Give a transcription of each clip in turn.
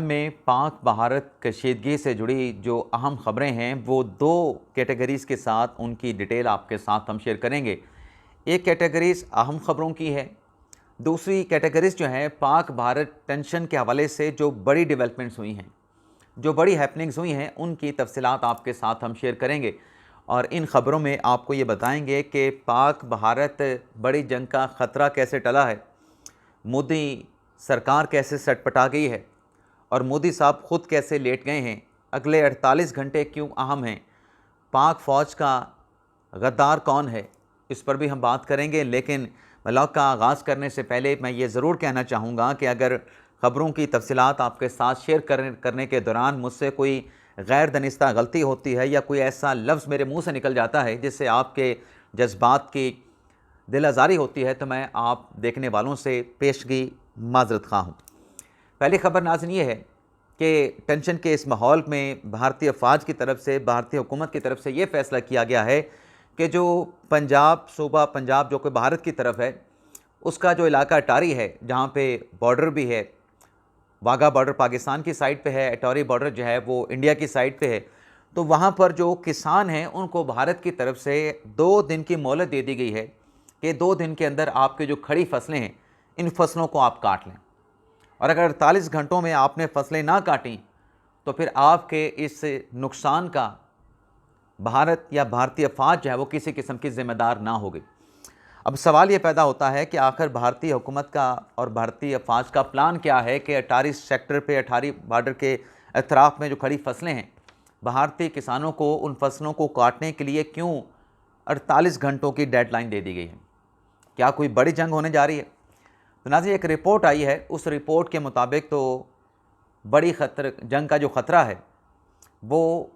में पाक भारत कशीदगी से जुड़ी जो अहम ख़बरें हैं वो दो कैटेगरीज़ के साथ उनकी डिटेल आपके साथ हम शेयर करेंगे। एक कैटेगरीज़ अहम ख़बरों की है, दूसरी कैटेगरीज़ जो है पाक भारत टेंशन के हवाले से जो बड़ी डेवलपमेंट्स हुई हैं, जो बड़ी हैपनिंग्स हुई हैं, उनकी तफसीलात आपके साथ हम शेयर करेंगे। और इन ख़बरों में आपको ये बताएंगे कि पाक भारत बड़ी जंग का ख़तरा कैसे टला है, मोदी सरकार कैसे सटपटा गई है और मोदी साहब ख़ुद कैसे लेट गए हैं। अगले 48 घंटे क्यों अहम हैं, पाक फ़ौज का गद्दार कौन है, इस पर भी हम बात करेंगे। लेकिन व्लॉग का आगाज़ करने से पहले मैं ये ज़रूर कहना चाहूँगा कि अगर ख़बरों की तफसीलात आपके साथ शेयर करने के दौरान मुझसे कोई गैर दनिस्ता गलती होती है या कोई ऐसा लफ्ज़ मेरे मुँह से निकल जाता है जिससे आपके जज्बात की दिल आज़ारी होती है, तो मैं आप देखने वालों से पेशगी माज़रत ख़्वाह हूँ। पहली ख़बर नाज़रीन ये है कि टेंशन के इस माहौल में भारतीय फ़ौज की तरफ से, भारतीय हुकूमत की तरफ से ये फ़ैसला किया गया है कि जो पंजाब, सूबा पंजाब जो कि भारत की तरफ है, उसका जो इलाका अटारी है, जहाँ पे बॉर्डर भी है, वाघा बॉर्डर पाकिस्तान की साइड पे है, अटौरी बॉर्डर जो है वो इंडिया की साइड पे है, तो वहाँ पर जो किसान हैं उनको भारत की तरफ से 2 दिन की मोहलत दे दी गई है कि 2 दिन के अंदर आपके जो खड़ी फसलें हैं, इन फसलों को आप काट लें। और अगर 48 घंटों में आपने फसलें ना काटी तो फिर आपके इस नुकसान का भारत या भारतीय फ़ौज जो है वो किसी किस्म की ज़िम्मेदार ना होगी। अब सवाल ये पैदा होता है कि आखिर भारतीय हुकूमत का और भारतीय फ़ौज का प्लान क्या है कि अटारी सेक्टर पे, अटारी बॉर्डर के अतराफ़ में जो खड़ी फसलें हैं, भारतीय किसानों को उन फसलों को काटने के लिए क्यों 48 घंटों की डेडलाइन दे दी गई है? क्या कोई बड़ी जंग होने जा रही है? तो नाज़रीन, एक रिपोर्ट आई है, उस रिपोर्ट के मुताबिक तो बड़ी जंग का जो ख़तरा है वो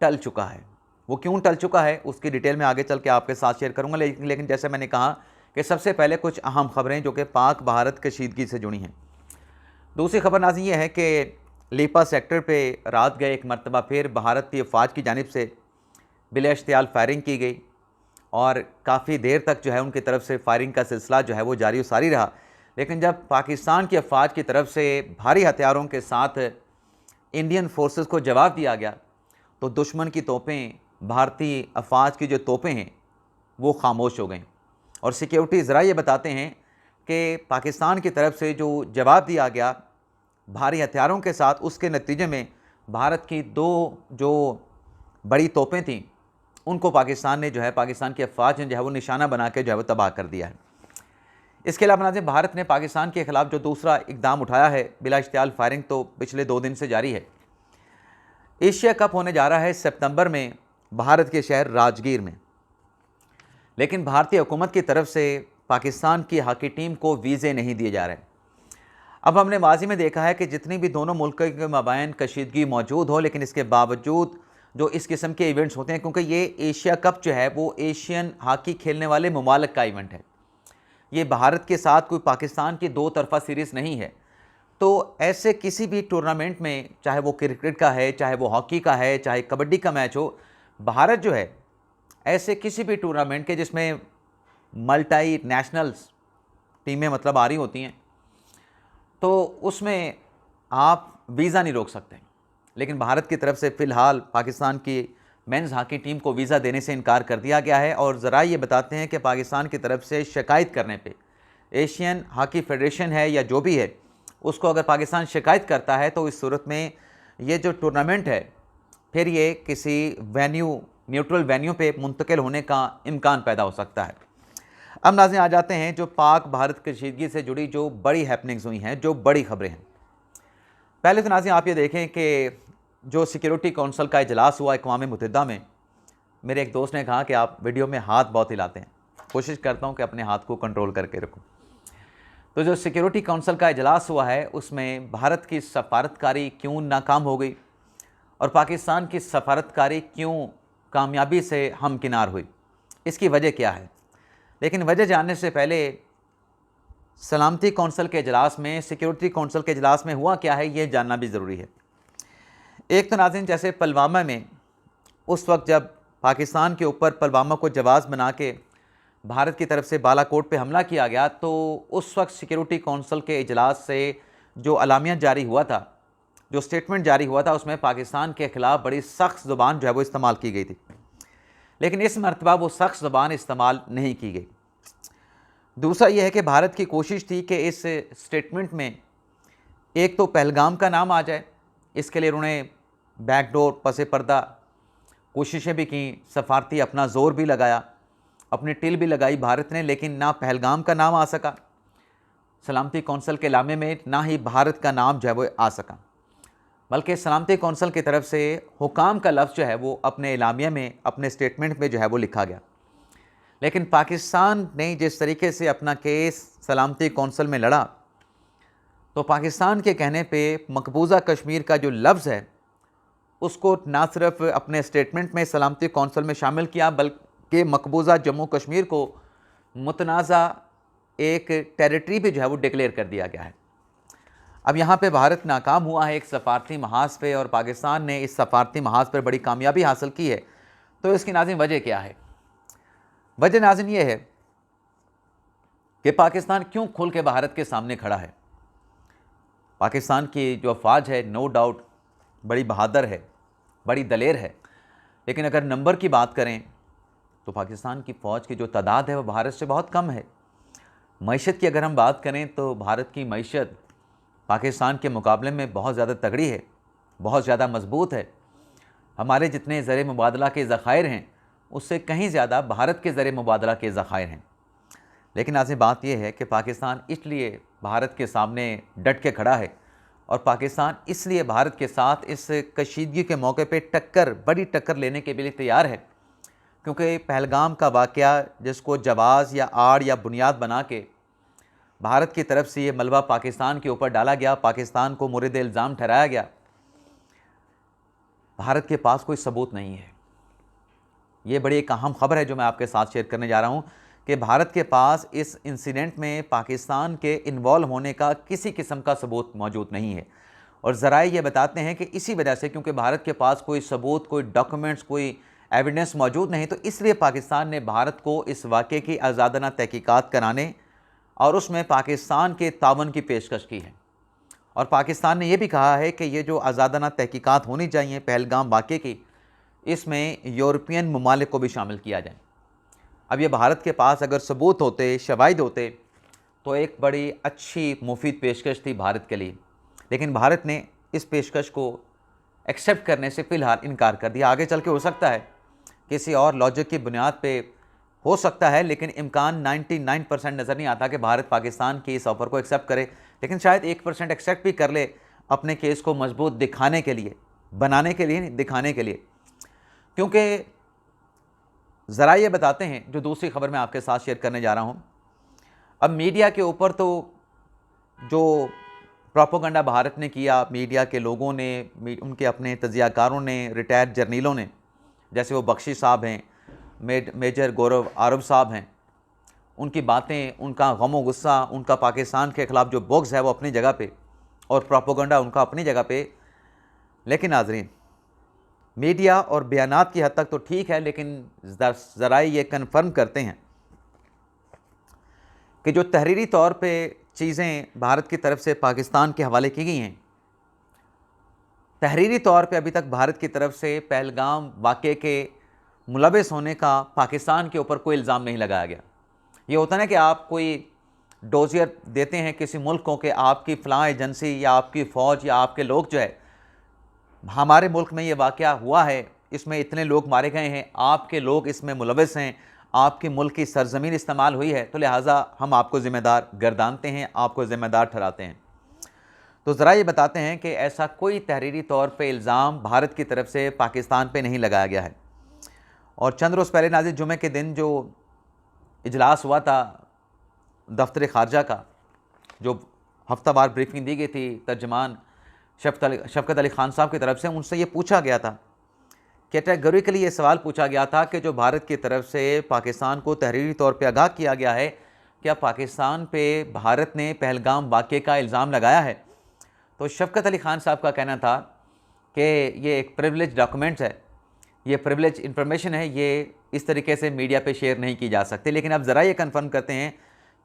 टल चुका है। वो क्यों टल चुका है उसकी डिटेल में आगे चल के आपके साथ शेयर करूंगा। लेकिन जैसे मैंने कहा कि सबसे पहले कुछ अहम खबरें जो कि पाक भारत कशीदगी से जुड़ी हैं। दूसरी खबर नाज़रीन ये है कि लीपा सेक्टर पे रात गए एक मरतबा फिर भारतीय फ़ौज की जानिब से बिलाइश्तियाल फायरिंग की गई और काफ़ी देर तक जो है उनकी तरफ से फायरिंग का सिलसिला जो है वो जारी सारी रहा। लेकिन जब पाकिस्तान की अफवाज की तरफ से भारी हथियारों के साथ इंडियन फोर्सेस को जवाब दिया गया तो दुश्मन की तोपें, भारतीय अफवाज की जो तोपें हैं वो खामोश हो गईं। और सिक्योरिटी ज़रा ये बताते हैं कि पाकिस्तान की तरफ से जो जवाब दिया गया भारी हथियारों के साथ, उसके नतीजे में भारत की 2 जो बड़ी तोपें थीं उनको पाकिस्तान ने जो है, पाकिस्तान की अफवाज ने जो है वो निशाना बना के जो है वो तबाह कर दिया है। इसके अलावा नाज़रीन, भारत ने पाकिस्तान के ख़िलाफ़ जो दूसरा इक़दाम उठाया है, बिलाइश्तियाल फायरिंग तो पिछले 2 दिन से जारी है। एशिया कप होने जा रहा है सितंबर में भारत के शहर राजगीर में, लेकिन भारतीय हुकूमत की तरफ से पाकिस्तान की हॉकी टीम को वीज़े नहीं दिए जा रहे। अब हमने माजी में देखा है कि जितनी भी दोनों मुल्क के मबाइन कशीदगी मौजूद हो, लेकिन इसके बावजूद जो इस किस्म के इवेंट्स होते हैं, क्योंकि ये एशिया कप जो है वो एशियन हॉकी खेलने वाले ममालिक का इवेंट है, ये भारत के साथ कोई पाकिस्तान की 2 तरफ़ा सीरीज़ नहीं है। तो ऐसे किसी भी टूर्नामेंट में, चाहे वो क्रिकेट का है, चाहे वो हॉकी का है, चाहे कबड्डी का मैच हो, भारत जो है ऐसे किसी भी टूर्नामेंट के जिसमें मल्टी नेशनल्स टीमें मतलब आ रही होती हैं, तो उसमें आप वीज़ा नहीं रोक सकते। लेकिन भारत की तरफ से फ़िलहाल पाकिस्तान की मेंस हॉकी टीम को वीज़ा देने से इनकार कर दिया गया है। और ज़रा ये बताते हैं कि पाकिस्तान की तरफ से शिकायत करने पे एशियन हॉकी फेडरेशन है या जो भी है, उसको अगर पाकिस्तान शिकायत करता है तो इस सूरत में ये जो टूर्नामेंट है फिर ये किसी वेन्यू, न्यूट्रल वेन्यू पे मुंतकिल होने का इम्कान पैदा हो सकता है। अब नाज़रीन, आ जाते हैं जो पाक भारत कशीदगी से जुड़ी जो बड़ी हैपनिंग्स हुई हैं, जो बड़ी खबरें हैं। पहले तो नाज़रीन आप ये देखें कि जो सिक्योरिटी काउंसिल का इजलास हुआ अक़वाम मुत्तहिदा में, मेरे एक दोस्त ने कहा कि आप वीडियो में हाथ बहुत हिलाते हैं। कोशिश करता हूँ कि अपने हाथ को कंट्रोल करके रखूँ। तो जो सिक्योरिटी काउंसिल का इजलास हुआ है उसमें भारत की सफारतकारी क्यों नाकाम हो गई और पाकिस्तान की सफारतकारी क्यों कामयाबी से हमकिनार हुई, इसकी वजह क्या है। लेकिन वजह जानने से पहले सलामती काउंसिल के इजलास में, सिक्योरिटी काउंसिल के इजलास में हुआ क्या है ये जानना भी ज़रूरी है। एक तो नाज़रीन, जैसे पुलवामा में उस वक्त जब पाकिस्तान के ऊपर पुलवामा को जवाब बना के भारत की तरफ से बालाकोट पे हमला किया गया, तो उस वक्त सिक्योरिटी काउंसिल के इजलास से जो अलामिया जारी हुआ था जो स्टेटमेंट जारी हुआ था उसमें पाकिस्तान के ख़िलाफ़ बड़ी सख्त ज़ुबान जो है वो इस्तेमाल की गई थी, लेकिन इस मरतबा वो सख्त ज़ुबान इस्तेमाल नहीं की गई। दूसरा ये है कि भारत की कोशिश थी कि इस स्टेटमेंट में एक तो पहलगाम का नाम आ जाए, इसके लिए उन्होंने बैकडोर पसे पर्दा कोशिशें भी की, सफारती अपना ज़ोर भी लगाया, अपनी टिल भी लगाई भारत ने, लेकिन ना पहलगाम का नाम आ सका सलामती कौंसिल के लामे में, ना ही भारत का नाम जो है वो आ सका, बल्कि सलामती कौंसिल की तरफ से हुकाम का लफ्ज़ जो है वो अपने एलामिया में, अपने स्टेटमेंट में जो है वो लिखा गया। लेकिन पाकिस्तान ने जिस तरीके से अपना केस सलामती कौंसिल में लड़ा, तो पाकिस्तान के कहने पे मकबूजा कश्मीर का जो लफ्ज़ है उसको ना सिर्फ अपने स्टेटमेंट में सलामती कौंसिल में शामिल किया, बल्कि मकबूजा जम्मू कश्मीर को मुतनाज़ा एक टेरिटरी भी जो है वो डिक्लेयर कर दिया गया है। अब यहाँ पे भारत नाकाम हुआ है एक सफारती महाज पे, और पाकिस्तान ने इस सफारती महाज पर बड़ी कामयाबी हासिल की है। तो इसकी नाज़रीन वजह क्या है? वजह नाज़रीन ये है कि पाकिस्तान क्यों खुल के भारत के सामने खड़ा है। पाकिस्तान की जो अफवाज है नो डाउट बड़ी बहादुर है, बड़ी दलेर है, लेकिन अगर नंबर की बात करें तो पाकिस्तान की फ़ौज की जो तादाद है वह भारत से बहुत कम है। मईशत की अगर हम बात करें तो भारत की मईशत पाकिस्तान के मुकाबले में बहुत ज़्यादा तगड़ी है, बहुत ज़्यादा मजबूत है। हमारे जितने ज़र मुबादला के ज़ख़ायर हैं उससे कहीं ज़्यादा भारत के ज़र मुबादला के ज़ख़ायर हैं। लेकिन आज बात यह है कि पाकिस्तान इसलिए भारत के सामने डट के खड़ा है, और पाकिस्तान इसलिए भारत के साथ इस कशीदगी के मौके पे बड़ी टक्कर लेने के लिए तैयार है, क्योंकि पहलगाम का वाक़या जिसको जवाज़ या आड़ या बुनियाद बना के भारत की तरफ से ये मलबा पाकिस्तान के ऊपर डाला गया, पाकिस्तान को मुर्द इल्ज़ाम ठहराया गया, भारत के पास कोई सबूत नहीं है। ये बड़ी एक अहम ख़बर है जो मैं आपके साथ शेयर करने जा रहा हूँ कि भारत के पास इस इंसिडेंट में पाकिस्तान के इन्वॉल्व होने का किसी किस्म का सबूत मौजूद नहीं है। और ज़राए ये बताते हैं कि इसी वजह से, क्योंकि भारत के पास कोई सबूत, कोई डॉक्यूमेंट्स, कोई एविडेंस मौजूद नहीं, तो इसलिए पाकिस्तान ने भारत को इस वाक़े की आज़ादाना तहकीकात कराने और उसमें पाकिस्तान के तावन की पेशकश की है। और पाकिस्तान ने यह भी कहा है कि ये जो आज़ादाना तहकीकात होनी चाहिए पहलगाम वाक़े की, इसमें यूरोपियन ममालिक को भी शामिल किया जाए। अब ये भारत के पास अगर सबूत होते, शवाहिद होते, तो एक बड़ी अच्छी मुफीद पेशकश थी भारत के लिए, लेकिन भारत ने इस पेशकश को एक्सेप्ट करने से फ़िलहाल इनकार कर दिया। आगे चल के हो सकता है किसी और लॉजिक की बुनियाद पे हो सकता है, लेकिन इम्कान 99% नज़र नहीं आता कि भारत पाकिस्तान की इस ऑफ़र को एक्सेप्ट करे, लेकिन शायद 1% एक्सेप्ट भी कर ले अपने केस को मजबूत दिखाने के लिए, बनाने के लिए नहीं, दिखाने के लिए। क्योंकि ज़रा ये बताते हैं, जो दूसरी खबर मैं आपके साथ शेयर करने जा रहा हूँ, अब मीडिया के ऊपर तो जो प्रोपेगेंडा भारत ने किया, मीडिया के लोगों ने, उनके अपने तजियाकारों ने, रिटायर्ड जर्नलों ने, जैसे वो बख्शी साहब हैं, मेजर गौरव आरब साहब हैं, उनकी बातें, उनका गम व गुस्सा, उनका पाकिस्तान के ख़िलाफ़ जो बुग़्ज़ है वो अपनी जगह पे, और प्रोपेगेंडा उनका अपनी जगह पे। लेकिन नाज़रीन, मीडिया और बयानात की हद तक तो ठीक है, लेकिन ज़राए ये कन्फर्म करते हैं कि जो तहरीरी तौर पे चीज़ें भारत की तरफ से पाकिस्तान के हवाले की गई हैं, तहरीरी तौर पे अभी तक भारत की तरफ से पहलगाम वाक़े के मुलविस होने का पाकिस्तान के ऊपर कोई इल्ज़ाम नहीं लगाया गया। ये होता है ना कि आप कोई डोजियर देते हैं किसी मुल्क को कि आपकी फ़लाँ एजेंसी या आपकी फ़ौज या आपके लोग जो है, हमारे मुल्क में ये वाक़या हुआ है, इसमें इतने लोग मारे गए हैं, आपके लोग इसमें मुलविस हैं, आपके मुल्क की सरज़मीन इस्तेमाल हुई है, तो लिहाजा हम आपको ज़िम्मेदार गर्दानते हैं, आपको ज़िम्मेदार ठहराते हैं। तो ज़रा ये बताते हैं कि ऐसा कोई तहरीरी तौर पे इल्ज़ाम भारत की तरफ से पाकिस्तान पे नहीं लगाया गया है। और चंद रोज़ पहले नाज़रीन जुमे के दिन जो इजलास हुआ था दफ्तर ख़ारजा का, जो हफ्तावार ब्रीफिंग दी गई थी तर्जमान शफ़क़त अली ख़ान साहब की तरफ से, उनसे ये पूछा गया था, कैटेगोरिकली ये सवाल पूछा गया था कि जो भारत की तरफ से पाकिस्तान को तहरीरी तौर पे आगाह किया गया है, क्या पाकिस्तान पे भारत ने पहलगाम वाक़े का इल्ज़ाम लगाया है? तो शफ़क़त अली ख़ान साहब का कहना था कि ये एक प्रिविलेज डॉक्यूमेंट्स है, ये प्रिविलेज इंफॉर्मेशन है, ये इस तरीके से मीडिया पे शेयर नहीं की जा सकती। लेकिन अब ज़रा ये कन्फर्म करते हैं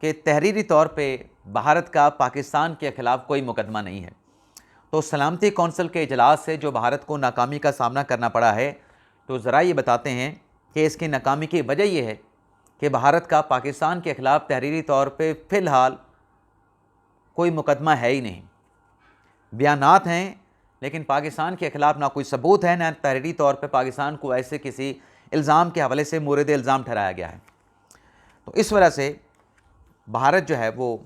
कि तहरीरी तौर पे भारत का पाकिस्तान के ख़िलाफ़ कोई मुकदमा नहीं है। तो सलामती कौंसिल के इजलास से जो भारत को नाकामी का सामना करना पड़ा है, तो ज़रा ये बताते हैं कि इसकी नाकामी की वजह यह है कि भारत का पाकिस्तान के ख़िलाफ़ तहरीरी तौर पे फ़िलहाल कोई मुकदमा है ही नहीं। बयानात हैं लेकिन पाकिस्तान के ख़िलाफ़ ना कोई सबूत है, ना तहरीरी तौर पे पाकिस्तान को ऐसे किसी इल्ज़ाम के हवाले से मोरद इल्ज़ाम ठहराया गया है। तो इस वजह से भारत जो है वो,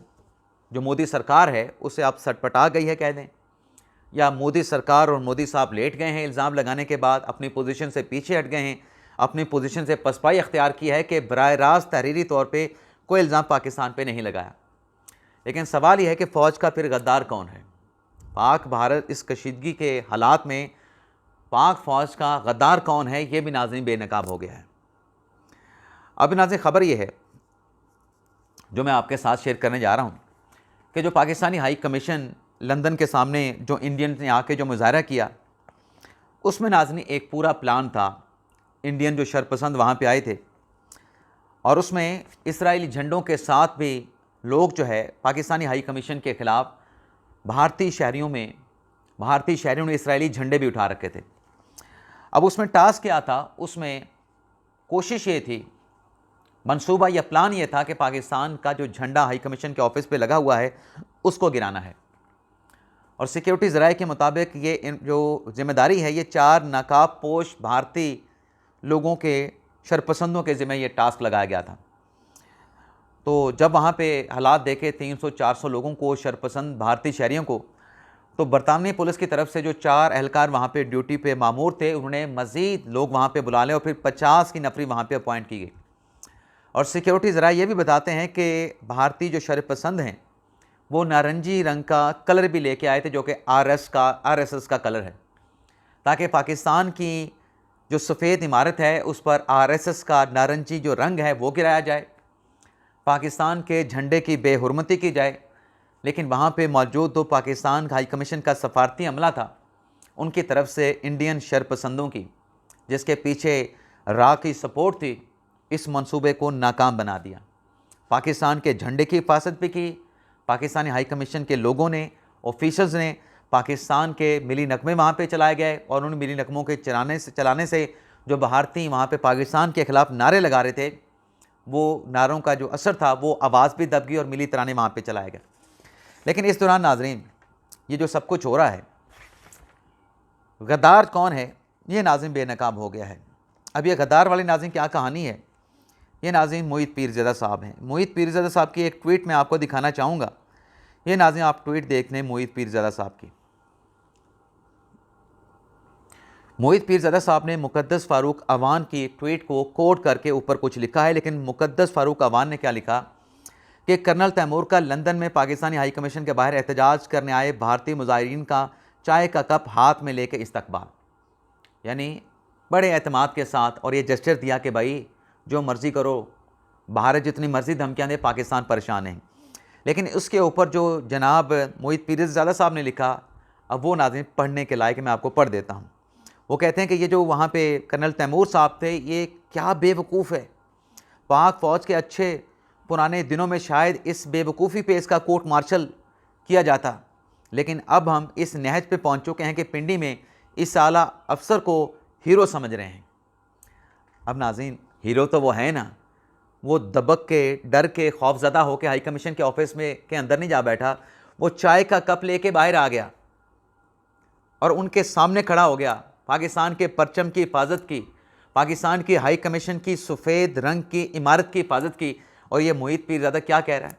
जो मोदी सरकार है उसे अब सटपटा गई है कह दें, या मोदी सरकार और मोदी साहब लेट गए हैं इल्ज़ाम लगाने के बाद, अपनी पोजीशन से पीछे हट गए हैं, अपनी पोजीशन से पसपाई अख्तियार की है कि बराह रास्त तहरीरी तौर पे कोई इल्ज़ाम पाकिस्तान पे नहीं लगाया। लेकिन सवाल यह है कि फ़ौज का फिर गद्दार कौन है? पाक भारत इस कशीदगी के हालात में पाक फ़ौज का गद्दार कौन है, ये भी नाज़रीन बेनकाब हो गया है। अब नाज़रीन ख़बर यह है जो मैं आपके साथ शेयर करने जा रहा हूँ कि जो पाकिस्तानी हाई कमीशन लंदन के सामने जो इंडियन ने आके जो मुज़ाहरा किया, उसमें नाज़रीन एक पूरा प्लान था। इंडियन जो शरपसंद वहाँ पे आए थे और उसमें इसराइली झंडों के साथ भी लोग जो है पाकिस्तानी हाई कमीशन के ख़िलाफ़ भारतीय शहरियों ने इसराइली झंडे भी उठा रखे थे। अब उसमें टास्क क्या था? उसमें कोशिश ये थी, मंसूबा या प्लान ये था कि पाकिस्तान का जो झंडा हाई कमीशन के ऑफिस पे लगा हुआ है उसको गिराना है। और सिक्योरिटी ज़राए के मुताबिक ये जो जिम्मेदारी है ये 4 नकाब पोश भारतीय लोगों के शरपसंदों के ज़िम्मे ये टास्क लगाया गया था। तो जब वहाँ पे हालात देखे 300-400 लोगों को, शरपसंद भारतीय शहरियों को, तो बरतानवी पुलिस की तरफ से जो 4 एहलकार वहाँ पे ड्यूटी पे मामूर थे, उन्होंने मज़ीद लोग वहाँ पे बुला लें और फिर 50 की नफरी वहाँ पे अपॉइंट की गई। और सिक्योरिटी ज़रा ये भी बताते हैं कि भारतीय जो शरपसंद हैं वो नारंगी रंग का कलर भी लेके आए थे, जो कि RSS का कलर है, ताकि पाकिस्तान की जो सफ़ेद इमारत है उस पर RSS का नारंगी जो रंग है वो गिराया जाए, पाकिस्तान के झंडे की बेहुरमती की जाए। लेकिन वहाँ पे मौजूद जो पाकिस्तान हाई कमीशन का सफारती अमला था, उनकी तरफ से इंडियन शरपसंदों की, जिसके पीछे रा की सपोर्ट थी, इस मंसूबे को नाकाम बना दिया। पाकिस्तान के झंडे की हिफाजत भी की, पाकिस्तानी हाई कमीशन के लोगों ने, ऑफिसर्स ने पाकिस्तान के मिली नगमे वहाँ पे चलाए गए और उन मिली नगमों के चलाने से जो भारतीय वहाँ पे पाकिस्तान के ख़िलाफ़ नारे लगा रहे थे, वो नारों का जो असर था वो आवाज़ भी दब गई और मिली तराने वहाँ पे चलाए गए। लेकिन इस दौरान नाजरीन ये जो सब कुछ हो रहा है, गद्दार कौन है ये नाज़रीन बेनकाब हो गया है। अब ये गद्दार वाली नाज़रीन क्या कहानी है, ये नाज़रीन मोहित पीरज़ादा साहब हैं। मोहित पीरज़ादा साहब की एक ट्वीट मैं आपको दिखाना चाहूँगा। ये नाज़रीन आप ट्वीट देख लें मोहित पीरज़ादा साहब की। मोहित पीरज़ादा साहब ने मुक़द्दस फ़ारूक अवान की ट्वीट को कोट करके ऊपर कुछ लिखा है, लेकिन मुक़द्दस फ़ारूक अवान ने क्या लिखा कि कर्नल तैमूर का लंदन में पाकिस्तानी हाई कमीशन के बाहर एहतजाज करने आए भारतीय मुज़ाहिरीन का चाय का कप हाथ में लेके इस्तकबाल, यानी बड़े एतमाद के साथ, और ये जेस्चर दिया कि भाई जो मर्ज़ी करो, भारत जितनी मर्ज़ी धमकियाँ दे, पाकिस्तान परेशान है। लेकिन उसके ऊपर जो जनाब मोहित पीरज़ादा साहब ने लिखा, अब वो नाज़रीन पढ़ने के लायक, मैं आपको पढ़ देता हूँ। वो कहते हैं कि ये जो वहाँ पे कर्नल तैमूर साहब थे, ये क्या बेवकूफ़ है। पाक फ़ौज के अच्छे पुराने दिनों में शायद इस बेवकूफ़ी पे इसका कोर्ट मार्शल किया जाता, लेकिन अब हम इस नहज पे पहुँच चुके हैं कि पिंडी में इस आला अफसर को हीरो समझ रहे हैं। अब नाज़रीन हीरो तो वो है ना, वो दबक के, डर के, खौफज़दा होकर हाई कमीशन के ऑफिस में के अंदर नहीं जा बैठा, वो चाय का कप लेके बाहर आ गया और उनके सामने खड़ा हो गया, पाकिस्तान के परचम की हिफाजत की, पाकिस्तान की हाई कमीशन की सफ़ेद रंग की इमारत की हिफाजत की। और ये मोहित पीरज़ादा क्या कह रहा है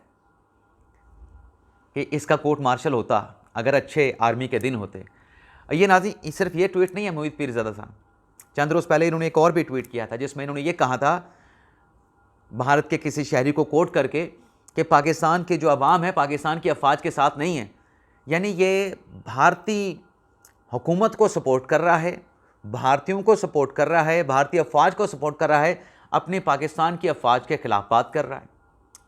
कि इसका कोर्ट मार्शल होता अगर अच्छे आर्मी के दिन होते। ये नाज़रीन सिर्फ ये ट्वीट नहीं है मोहित पीरज़ादा साहब, चंद रोज़ पहले इन्होंने एक और भी ट्वीट किया था जिसमें इन्होंने ये कहा था भारत के किसी शहरी को कोट करके कि पाकिस्तान के जो अवाम है पाकिस्तान की अफवाज के साथ नहीं है, यानी ये भारतीय हुकूमत को सपोर्ट कर रहा है, भारतीयों को सपोर्ट कर रहा है, भारतीय अफवाज को सपोर्ट कर रहा है, अपनी पाकिस्तान की अफवाज के ख़िलाफ़ बात कर रहा है,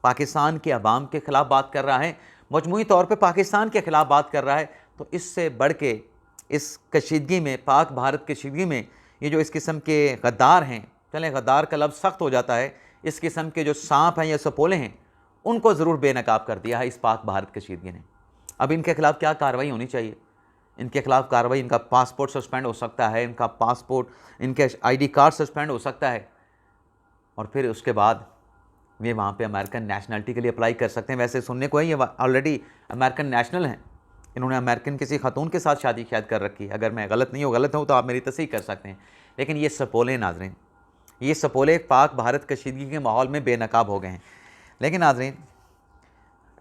पाकिस्तान के अवाम के ख़िलाफ़ बात कर रहा है, मजमूई तौर पे पाकिस्तान के ख़िलाफ़ बात कर रहा है। तो इससे बढ़ के इस कशीदगी में, पाक भारत कशीदगी में, ये जो इस किस्म के गद्दार हैं, चलें गद्दार का लफ्ज़ सख्त हो जाता है, इस किस्म के जो सांप हैं या सपोले हैं, उनको ज़रूर बेनकाब कर दिया है इस पाक भारत कशीदगी ने। अब इनके ख़िलाफ़ क्या कार्रवाई होनी चाहिए, इनके खिलाफ़ कार्रवाई, इनका पासपोर्ट सस्पेंड हो सकता है, इनका पासपोर्ट, इनके आईडी कार्ड सस्पेंड हो सकता है, और फिर उसके बाद वे वहाँ पे अमेरिकन नेशनलिटी के लिए अप्लाई कर सकते हैं। वैसे सुनने को है ये ऑलरेडी अमेरिकन नेशनल हैं, इन्होंने अमेरिकन किसी खातून के साथ शादी शायद कर रखी है। अगर मैं गलत हूँ तो आप मेरी तस्दीक कर सकते हैं। लेकिन ये सपोले नाज़रीन, ये सपोले पाक भारत कशीदगी के माहौल में बेनकाब हो गए हैं। लेकिन नाज़रीन,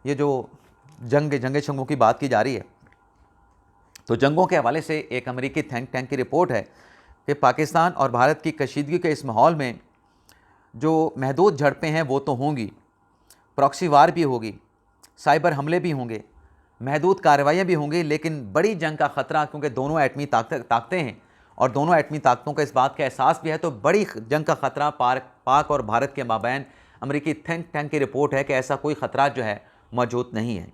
ये जो जंग शंगों की बात की जा रही है, तो जंगों के हवाले से एक अमेरिकी थिंक टैंक की रिपोर्ट है कि पाकिस्तान और भारत की कशीदगी के इस माहौल में जो महदूद झड़पें हैं वो तो होंगी, प्रॉक्सी वार भी होगी, साइबर हमले भी होंगे, महदूद कार्रवाइयाँ भी होंगी, लेकिन बड़ी जंग का ख़तरा, क्योंकि दोनों एटमी ताकतें हैं और दोनों एटमी ताकतों का इस बात का एहसास भी है, तो बड़ी जंग का ख़तरा पाक और भारत के माबैन अमेरिकी थिंक टैंक की रिपोर्ट है कि ऐसा कोई ख़तरा जो है मौजूद नहीं है।